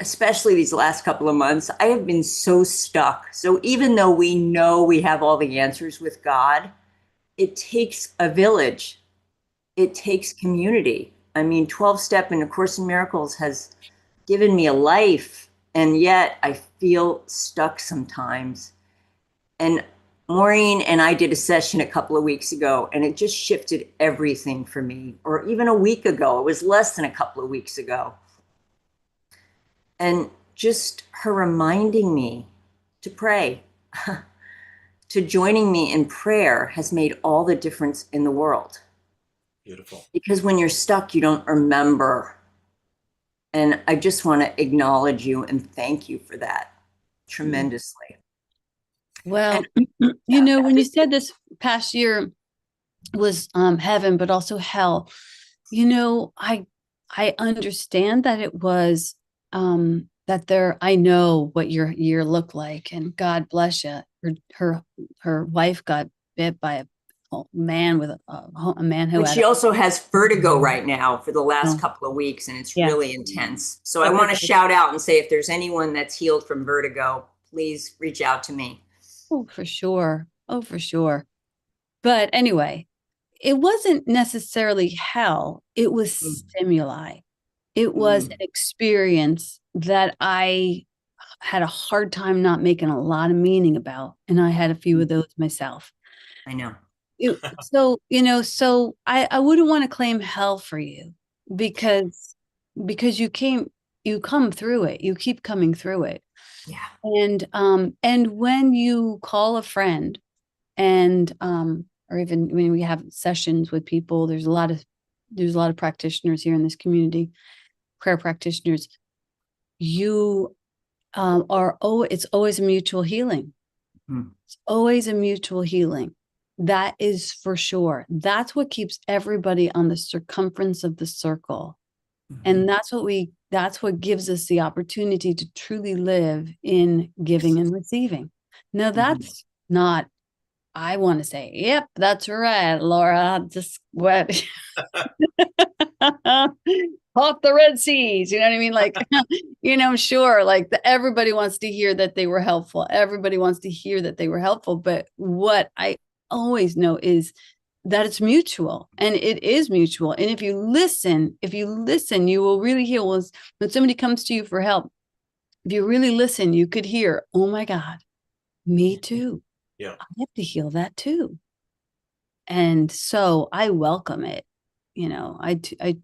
especially these last couple of months, I have been so stuck. So even though we know we have all the answers with God, it takes a village. It takes community. I mean, 12-step in A Course in Miracles has given me a life, and yet I feel stuck sometimes. And Maureen and I did a session a couple of weeks ago, and it just shifted everything for me. Or even a week ago, it was less than a couple of weeks ago. And just her reminding me to pray, to joining me in prayer has made all the difference in the world. Beautiful. Because when you're stuck, you don't remember. And I just want to acknowledge you and thank you for that tremendously. Well, you know, when you said this past year was heaven, but also hell, you know, I understand that it was I know what your year looked like, and God bless you. Her wife got bit by a man with a man who But had she also has vertigo right now for the last Oh. couple of weeks, and it's Yeah. really intense. So I Okay. want to shout out and say, if there's anyone that's healed from vertigo, please reach out to me. Oh, for sure. Oh, for sure. But anyway, it wasn't necessarily hell. It was stimuli. It was an experience that I had a hard time not making a lot of meaning about. And I had a few of those myself. I know. So, you know, so I wouldn't want to claim hell for you because you come through it. You keep coming through it. Yeah. And when you call a friend and or even when we have sessions with people, there's a lot of practitioners here in this community, prayer practitioners. You it's always a mutual healing. It's always a mutual healing. That is for sure. That's what keeps everybody on the circumference of the circle. And that's what gives us the opportunity to truly live in giving and receiving. Now that's not, I want to say, yep, that's right, Laura, just what off the Red Seas, you know what I mean? Like, you know, sure, like everybody wants to hear that they were helpful. Everybody wants to hear that they were helpful. But what I always know is that it's mutual, and it is mutual. And if you listen, you will really heal. When somebody comes to you for help, if you really listen, you could hear, oh my God, me too. Yeah. I have to heal that too. And so I welcome it. You know, I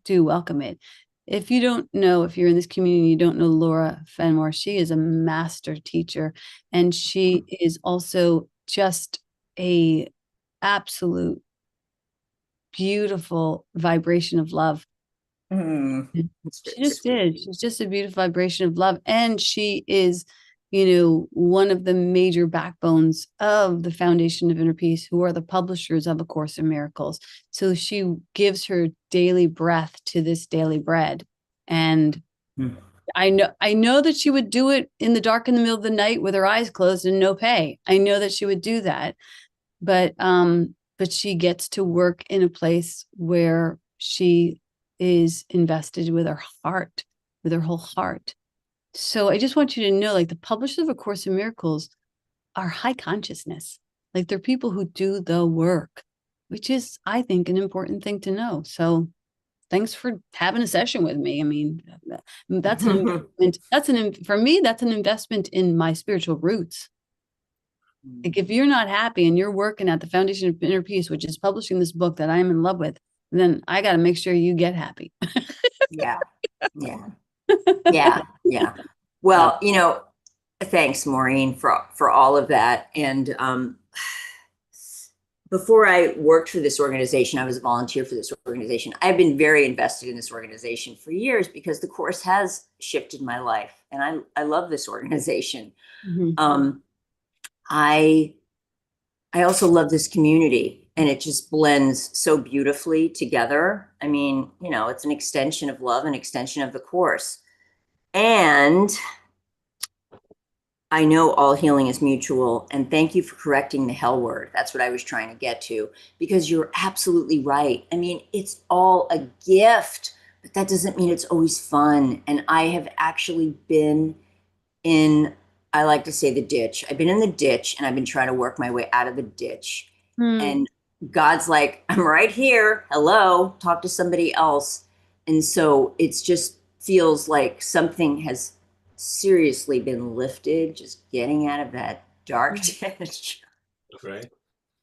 do welcome it. If you don't know, if you're in this community, you don't know Laura Fenmore, she is a master teacher, and she is also just a absolute beautiful vibration of love. She just is. She's just a beautiful vibration of love. And she is, you know, one of the major backbones of the Foundation of Inner Peace, who are the publishers of A Course in Miracles. So she gives her daily breath to this daily bread. And I know that she would do it in the dark in the middle of the night with her eyes closed and no pay. I know that she would do that. But she gets to work in a place where she is invested with her heart, with her whole heart. So I just want you to know, like, the publishers of A Course in Miracles are high consciousness. Like, they're people who do the work, which is, I think, an important thing to know. So thanks for having a session with me. I mean, that's an investment. For me, that's an investment in my spiritual roots. Like, if you're not happy and you're working at the Foundation of Inner Peace, which is publishing this book that I am in love with, then I got to make sure you get happy. Yeah. Well, you know, thanks, Maureen, for all of that. And before I worked for this organization, I was a volunteer for this organization. I've been very invested in this organization for years because the Course has shifted my life, and I love this organization. I also love this community, and it just blends so beautifully together. I mean, you know, it's an extension of love, an extension of the Course. And I know all healing is mutual. And thank you for correcting the hell word. That's what I was trying to get to, because you're absolutely right. I mean, it's all a gift. but that doesn't mean it's always fun. And I have actually been in, I like to say the ditch. I've been in the ditch and I've been trying to work my way out of the ditch. And God's like, I'm right here. Hello, talk to somebody else. And so it's just feels like something has seriously been lifted, just getting out of that dark ditch. Right.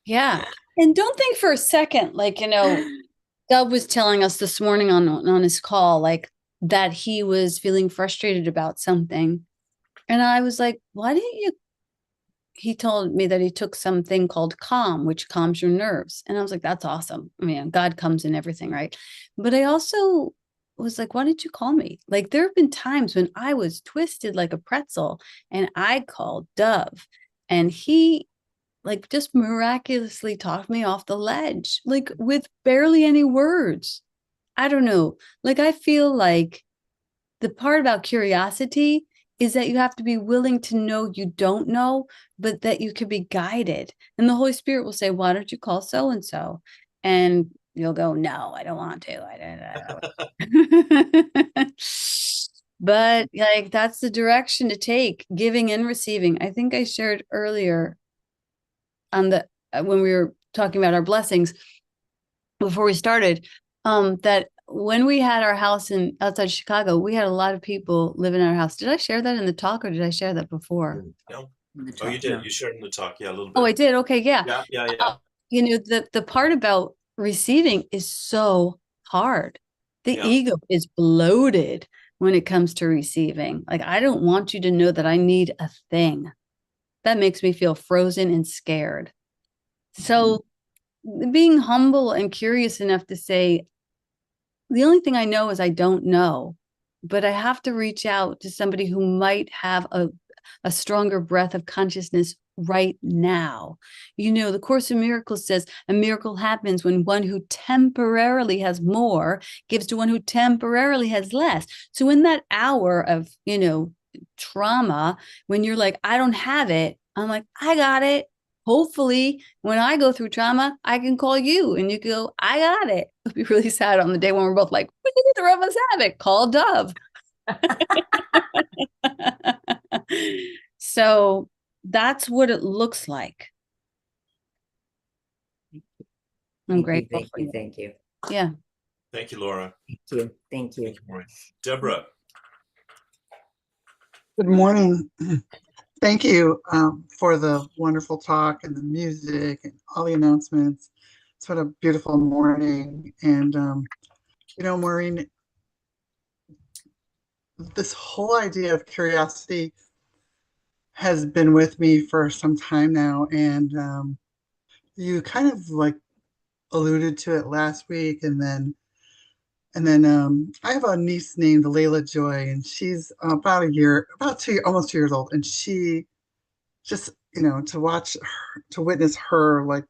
Yeah. And don't think for a second, like, Doug was telling us this morning on his call, like that he was feeling frustrated about something. And I was like, why didn't you? He told me that he took something called Calm, which calms your nerves. And I was like, that's awesome. I mean, God comes in everything, right? But I also was like, why didn't you call me? Like, there have been times when I was twisted like a pretzel and I called Dove and he like just miraculously talked me off the ledge, like with barely any words. I don't know. Like, I feel like the part about curiosity is that you have to be willing to know you don't know, but that you can be guided. And the Holy Spirit will say, why don't you call so and so? And you'll go, no, I don't want to. I don't. But like, that's the direction to take, giving and receiving. I think I shared earlier on the when we were talking about our blessings before we started, that when we had our house outside Chicago, we had a lot of people live in our house. Did I share that in the talk or did I share that before? No. Oh, you did. You shared in the talk. Yeah, a little bit. Oh, I did. Okay. Yeah. Yeah. The part about receiving is so hard. The ego is bloated when it comes to receiving. Like, I don't want you to know that I need a thing. That makes me feel frozen and scared. So being humble and curious enough to say, the only thing I know is I don't know, but I have to reach out to somebody who might have a stronger breath of consciousness right now. The Course in Miracles says a miracle happens when one who temporarily has more gives to one who temporarily has less. So in that hour of, trauma, when you're like, I don't have it, I'm like, I got it. Hopefully, when I go through trauma, I can call you and you can go, I got it. It'll be really sad on the day when we're both like, neither of us have it. Call Dove. So that's what it looks like. I'm grateful. Thank you. Yeah. Thank you, Laura. Thank you. Maureen. Deborah. Good morning. Thank you for the wonderful talk and the music and all the announcements. It's been a beautiful morning. And, Maureen, this whole idea of curiosity has been with me for some time now. And you kind of like alluded to it last week. And then I have a niece named Layla Joy, and she's about almost 2 years old. And she just, to witness her like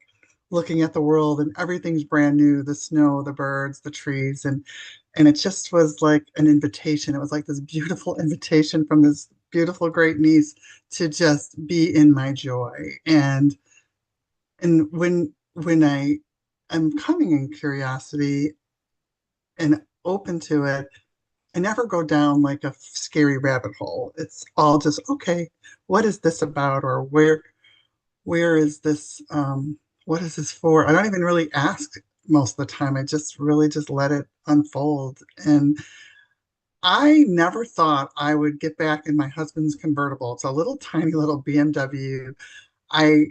looking at the world and everything's brand new, the snow, the birds, the trees. And it just was like an invitation. It was like this beautiful invitation from this beautiful great niece to just be in my joy. And when I am coming in curiosity and open to it, I never go down like a scary rabbit hole. It's all just, okay, what is this about? Or where is this, what is this for? I don't even really ask most of the time. I just really just let it unfold. And I never thought I would get back in my husband's convertible. It's a little tiny little BMW. I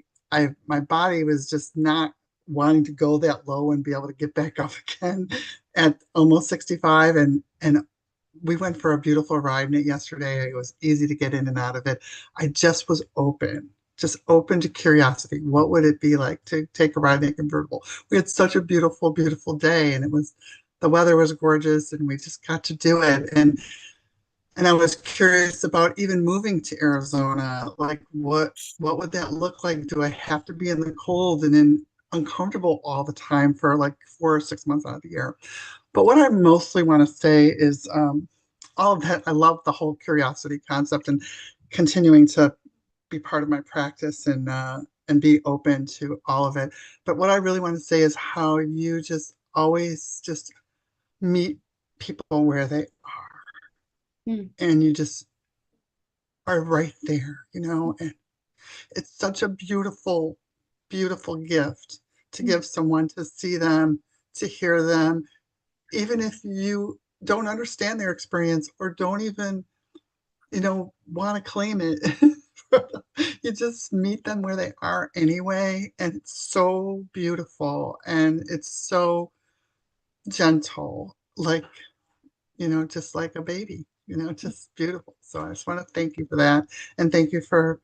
my body was just not wanting to go that low and be able to get back up again at almost 65. And we went for a beautiful ride in it yesterday. It was easy to get in and out of it. I just was just open to curiosity. What would it be like to take a ride in a convertible? We had such a beautiful, beautiful day, and the weather was gorgeous, and we just got to do it. And I was curious about even moving to Arizona. Like, what would that look like? Do I have to be in the cold and uncomfortable all the time for like 4 or 6 months out of the year? But what I mostly want to say is all of that. I love the whole curiosity concept and continuing to be part of my practice and be open to all of it. But what I really want to say is how you just always just meet people where they are. Mm. And you just are right there, and it's such a beautiful, beautiful gift to give someone, to see them, to hear them, even if you don't understand their experience or don't even, want to claim it. You just meet them where they are anyway, and it's so beautiful and it's so gentle, like, just like a baby, just beautiful. So I just want to thank you for that. And thank you for,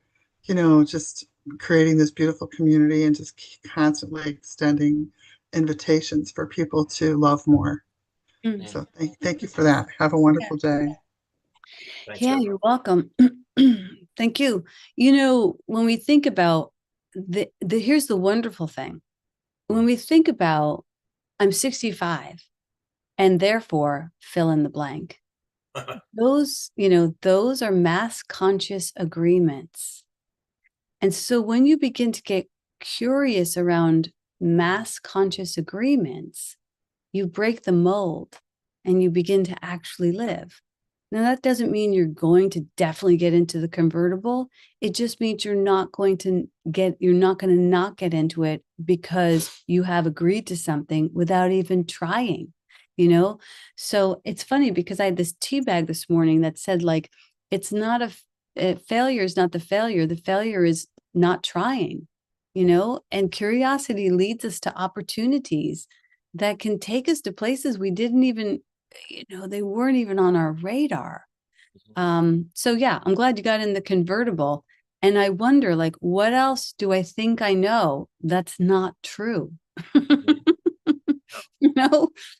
just creating this beautiful community and just constantly extending invitations for people to love more. Mm. So thank you for that. Have a wonderful day. Thank Yeah, you. you're welcome. Thank you. When we think about here's the wonderful thing. When we think about I'm 65 and therefore fill in the blank. Those are mass conscious agreements. And so when you begin to get curious around mass conscious agreements, you break the mold and you begin to actually live. Now, that doesn't mean you're going to definitely get into the convertible. It just means you're not going to not get into it because you have agreed to something without even trying, So it's funny because I had this tea bag this morning that said, like, it's not failure is not the failure. The failure is not trying, and curiosity leads us to opportunities that can take us to places we didn't even, they weren't even on our radar. So yeah, I'm glad you got in the convertible. And I wonder, like, what else do I think I know that's not true?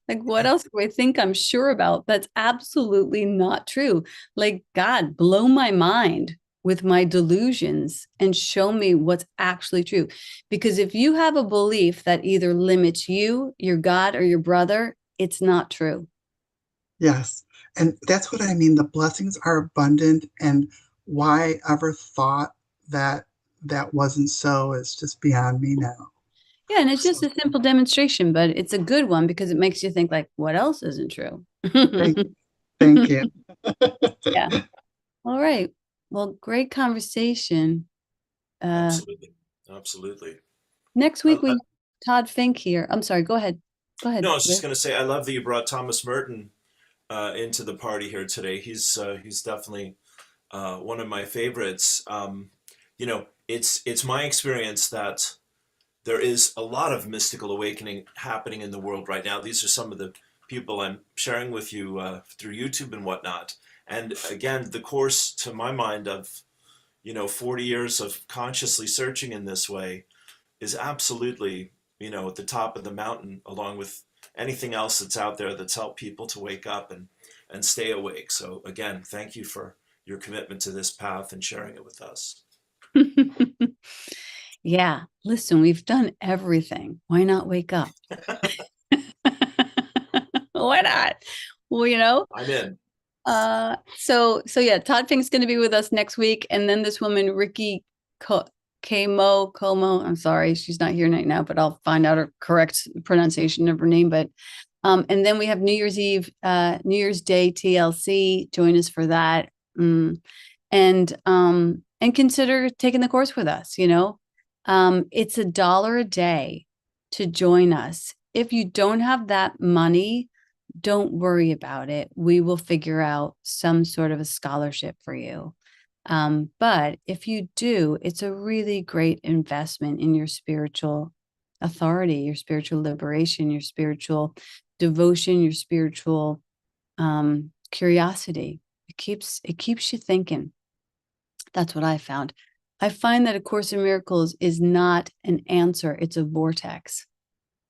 Like, what else do I think I'm sure about that's absolutely not true? Like, God, blow my mind with my delusions and show me what's actually true. Because if you have a belief that either limits you, your God, or your brother, it's not true. Yes. And that's what I mean. The blessings are abundant, and why I ever thought that that wasn't so is just beyond me now. Yeah, and it's just a simple demonstration, but it's a good one because it makes you think, like, what else isn't true? Thank you. Yeah. All right. Well, great conversation. Absolutely. Absolutely. Next I, week we have Todd Fink here. I'm sorry. Go ahead. Go ahead. no, I was just going to say, I love that you brought Thomas Merton into the party here today. He's definitely one of my favorites. It's my experience that there is a lot of mystical awakening happening in the world right now. These are some of the people I'm sharing with you through YouTube and whatnot. And again, the course, to my mind, of 40 years of consciously searching in this way is absolutely at the top of the mountain, along with anything else that's out there that's helped people to wake up and stay awake. So again, thank you for your commitment to this path and sharing it with us. Yeah. Listen, we've done everything. Why not wake up? Why not? Well, I'm in. So yeah, Todd Fink's going to be with us next week. And then this woman, Ricky Como, I'm sorry, she's not here right now, but I'll find out her correct pronunciation of her name. But, and then we have New Year's Eve, New Year's Day TLC. Join us for that. And consider taking the course with us. It's $1 a day to join us. If you don't have that money, don't worry about it. We will figure out some sort of a scholarship for you. But if you do, it's a really great investment in your spiritual authority, your spiritual liberation, your spiritual devotion, your spiritual curiosity. It keeps you thinking. That's what I found. I find that A Course in Miracles is not an answer. It's a vortex.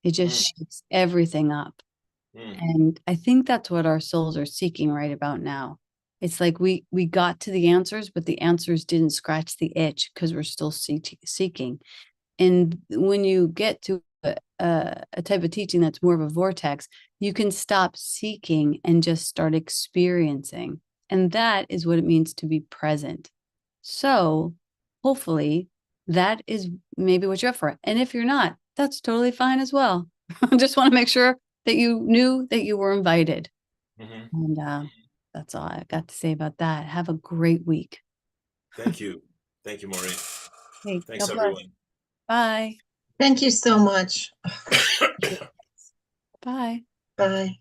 It just shakes everything up. And I think that's what our souls are seeking right about now. It's like we got to the answers, but the answers didn't scratch the itch because we're still seeking. And when you get to a type of teaching that's more of a vortex, you can stop seeking and just start experiencing. And that is what it means to be present. So hopefully that is maybe what you're up for. And if you're not, that's totally fine as well. I just want to make sure that you knew that you were invited. Mhm. And that's all I've got to say about that. Have a great week. Thank you. Thank you, Maureen. Hey, Thanks, God bless. everyone. Bye. Thank you so much. Bye. Bye.